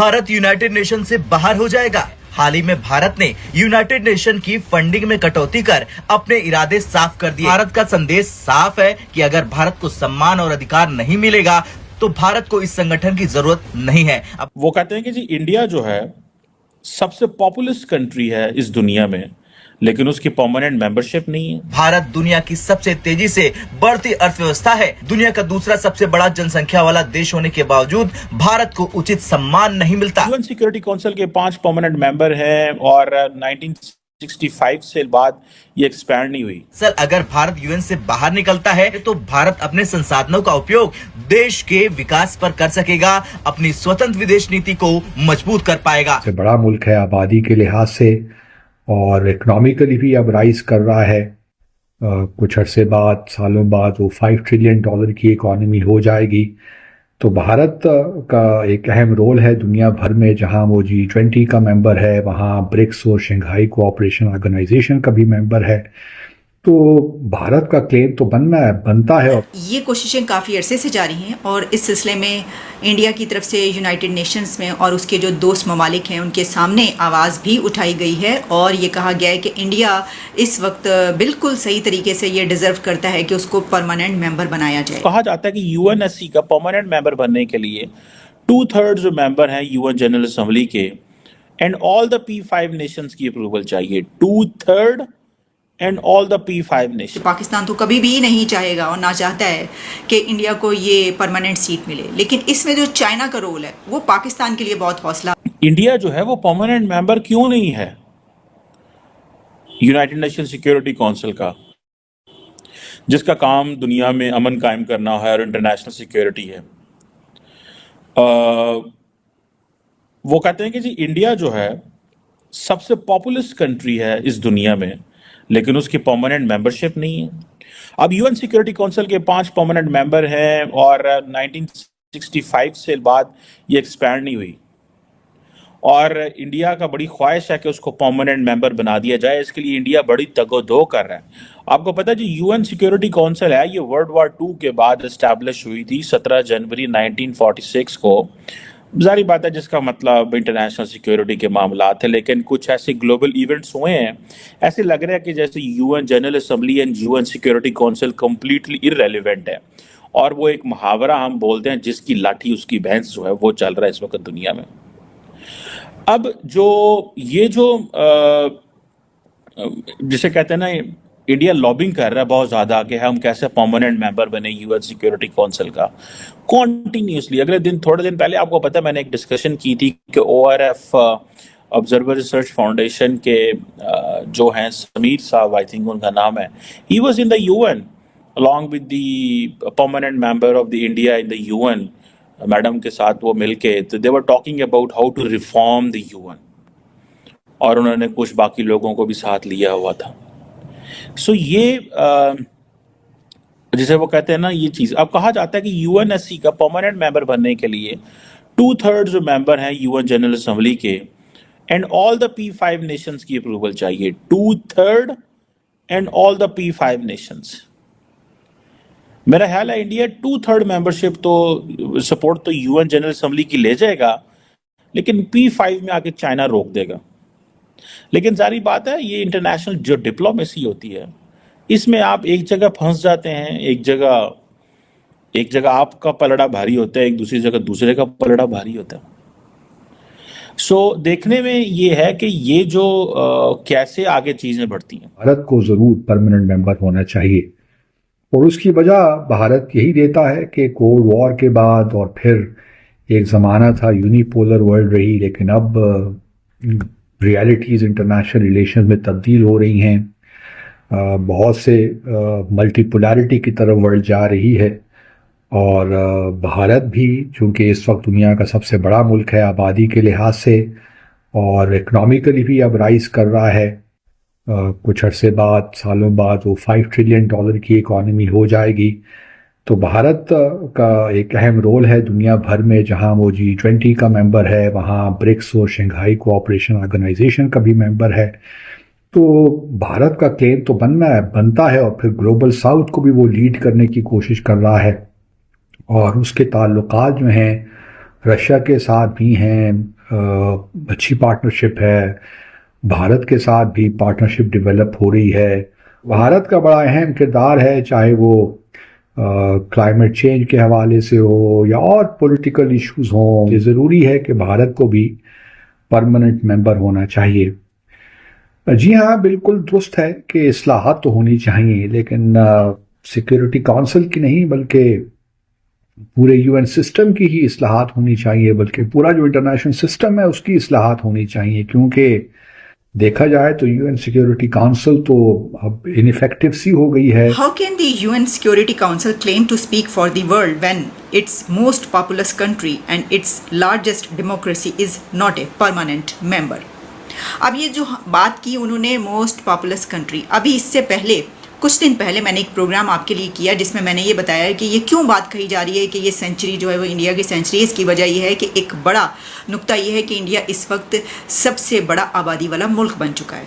Bharat United nation से बाहर हो जाएगा। हाल ही में भारत ने यूनाइटेड नेशन की फंडिंग में कटौती कर अपने इरादे साफ कर दिए। भारत का संदेश साफ है कि अगर भारत को सम्मान और अधिकार नहीं मिलेगा तो भारत को इस संगठन की जरूरत नहीं है। अब वो कहते हैं कि जी इंडिया जो है सबसे पॉपुलस कंट्री है इस दुनिया में, लेकिन उसकी परमानेंट मेंबरशिप नहीं है। भारत दुनिया की सबसे तेजी से बढ़ती अर्थव्यवस्था है। दुनिया का दूसरा सबसे बड़ा जनसंख्या वाला देश होने के बावजूद भारत को उचित सम्मान नहीं मिलता। यूएन सिक्योरिटी काउंसिल के 5 परमानेंट मेंबर हैं और 1965 से बाद ये एक्सपैंड नहीं हुई। सर, अगर भारत यूएन से बाहर निकलता है तो भारत अपने संसाधनों का उपयोग देश के विकास पर कर सकेगा, अपनी स्वतंत्र विदेश नीति को मजबूत कर पाएगा। सबसे बड़ा मुल्क है आबादी के लिहाज से और इकोनॉमिकली भी अब राइज कर रहा है। कुछ अरसे बाद, सालों बाद वो $5 ट्रिलियन की इकॉनमी हो जाएगी। तो भारत का एक अहम रोल है दुनिया भर में, जहां वो G20 का मेंबर है, वहां ब्रिक्स और शंघाई कोऑपरेशन ऑर्गेनाइजेशन का भी मेंबर है। तो भारत का क्लेम तो बनता है। ये कोशिशें काफ़ी अरसे से जारी हैं और इस सिलसिले में इंडिया की तरफ से यूनाइटेड नेशंस में और उसके जो दोस्त ममालिक हैं उनके सामने आवाज़ भी उठाई गई है और ये कहा गया है कि इंडिया इस वक्त बिल्कुल सही तरीके से ये डिजर्व करता है कि उसको परमानेंट मेंबर बनाया जाए। कहा जाता है कि यूएनएससी का परमानेंट मेंबर बनने के लिए 2/3 जो मेंबर हैं यूएन जनरल असेंबली के and all the P5 Nations की अप्रूवल चाहिए। 2/3 and all the P5 nation. Pakistan तो कभी भी नहीं चाहेगा और ना चाहता है कि इंडिया को ये परमानेंट सीट मिले, लेकिन इसमें जो चाइना का रोल है वो पाकिस्तान के लिए बहुत हौसला। इंडिया जो है वो परमानेंट मेंबर क्यों नहीं है यूनाइटेड नेशन सिक्योरिटी काउंसिल का, जिसका काम दुनिया में अमन कायम करना है और इंटरनेशनल सिक्योरिटी है। वो कहते हैं कि जी इंडिया जो है सबसे पॉपुलस कंट्री है इस दुनिया में, लेकिन उसकी परमानेंट मेंबरशिप नहीं है। अब यूएन सिक्योरिटी काउंसिल के 5 परमानेंट मेंबर हैं और 1965 से बाद ये एक्सपैंड नहीं हुई और इंडिया का बड़ी ख्वाहिश है कि उसको परमानेंट मेंबर बना दिया जाए। इसके लिए इंडिया बड़ी तगोदो कर रहा है। आपको पता है जो यूएन सिक्योरिटी काउंसिल है ये वर्ल्ड वॉर 2 के बाद इस्टेब्लिश हुई थी 17 जनवरी 1946 को। जारी बात है जिसका मतलब इंटरनेशनल सिक्योरिटी के मामला थे, लेकिन कुछ ऐसे ग्लोबल इवेंट्स हुए हैं, ऐसे लग रहा है कि जैसे UN general assembly and UN security council completely irrelevant है और वो एक मुहावरा हम बोलते हैं जिसकी लाठी उसकी भैंस जो है वो चल रहा है इस वक्त दुनिया में। अब जिसे कहते हैं ना, इंडिया लॉबिंग कर रहा है बहुत ज्यादा कि हम कैसे परमानेंट मेंबर बने यूएन सिक्योरिटी काउंसिल का कॉन्टिन्यूसली। अगले दिन, थोड़े दिन पहले, आपको पता है मैंने एक डिस्कशन की थी कि ORF ऑब्जर्वर रिसर्च फाउंडेशन के जो हैं समीर साहब, आई थिंक उनका नाम है, he was in the UN along with the permanent member of the India in the UN, madam के साथ वो मिलके, तो they were talking about how to reform the UN और उन्होंने कुछ बाकी लोगों को भी साथ लिया हुआ था। सो ये जिसे वो कहते हैं ना, ये चीज अब कहा जाता है कि यूएनएससी का परमानेंट मेंबर बनने के लिए 2/3 जो मेंबर हैं यूएन जनरल असेंबली के and all the P5 Nations की अप्रूवल चाहिए। 2/3 and all the P5 Nations. मेरा ख्याल है इंडिया 2/3 मेंबरशिप तो सपोर्ट तो यूएन जनरल असेंबली की ले जाएगा, लेकिन P5 में आके चाइना रोक देगा। लेकिन सारी बात है, ये इंटरनेशनल जो डिप्लोमेसी होती है इसमें आप एक जगह फंस जाते हैं, एक जगह आपका पलड़ा भारी होता है, एक दूसरी जगह दूसरे का पलड़ा भारी होता है। सो देखने में ये है कि ये जो कैसे आगे चीजें बढ़ती हैं। भारत को जरूर परमानेंट मेंबर होना चाहिए और उसकी वजह भारत यही देता है कि कोल्ड वॉर के बाद और फिर एक ज़माना था यूनिपोलर वर्ल्ड रही, लेकिन अब रियलिटीज़ इंटरनेशनल रिलेशन में तब्दील हो रही हैं। बहुत से मल्टीपोलैरिटी की तरफ वर्ल्ड जा रही है और भारत भी, चूँकि इस वक्त दुनिया का सबसे बड़ा मुल्क है आबादी के लिहाज से और इकोनॉमिकली भी अब राइज कर रहा है। कुछ अरसे बाद, सालों बाद वो $5 ट्रिलियन की इकॉनमी हो जाएगी। तो भारत का एक अहम रोल है दुनिया भर में, जहां वो G20 का मेंबर है, वहां ब्रिक्स और शंघाई कोऑपरेशन ऑर्गेनाइजेशन का भी मेंबर है। तो भारत का क्लेम तो बनता है और फिर ग्लोबल साउथ को भी वो लीड करने की कोशिश कर रहा है और उसके ताल्लुकात जो हैं रशिया के साथ भी हैं, अच्छी पार्टनरशिप है। भारत के साथ भी पार्टनरशिप डेवलप हो रही है। भारत का बड़ा अहम किरदार है, चाहे वो क्लाइमेट चेंज के हवाले से हो या और पॉलिटिकल इश्यूज हों। ये ज़रूरी है कि भारत को भी परमानेंट मेंबर होना चाहिए। जी हाँ, बिल्कुल दुरुस्त है कि इस्लाहात तो होनी चाहिए, लेकिन सिक्योरिटी काउंसिल की नहीं बल्कि पूरे यूएन सिस्टम की ही इस्लाहात होनी चाहिए, बल्कि पूरा जो इंटरनेशनल सिस्टम है उसकी इस्लाहात होनी चाहिए। क्योंकि देखा जाए तो यूएन सिक्योरिटी काउंसिल तो अब इनइफेक्टिव सी हो गई है। How can the UN Security Council claim to speak for the world when its most populous country and its largest democracy is not a permanent member? अब ये जो बात की उन्होंने मोस्ट पॉपुलस कंट्री, अभी इससे पहले कुछ दिन पहले मैंने एक प्रोग्राम आपके लिए किया जिसमें मैंने ये बताया कि ये क्यों बात कही जा रही है कि ये सेंचुरी जो है वो इंडिया की सेंचुरी है। इसकी वजह ये है कि एक बड़ा नुक्ता ये है कि इंडिया इस वक्त सबसे बड़ा आबादी वाला मुल्क बन चुका है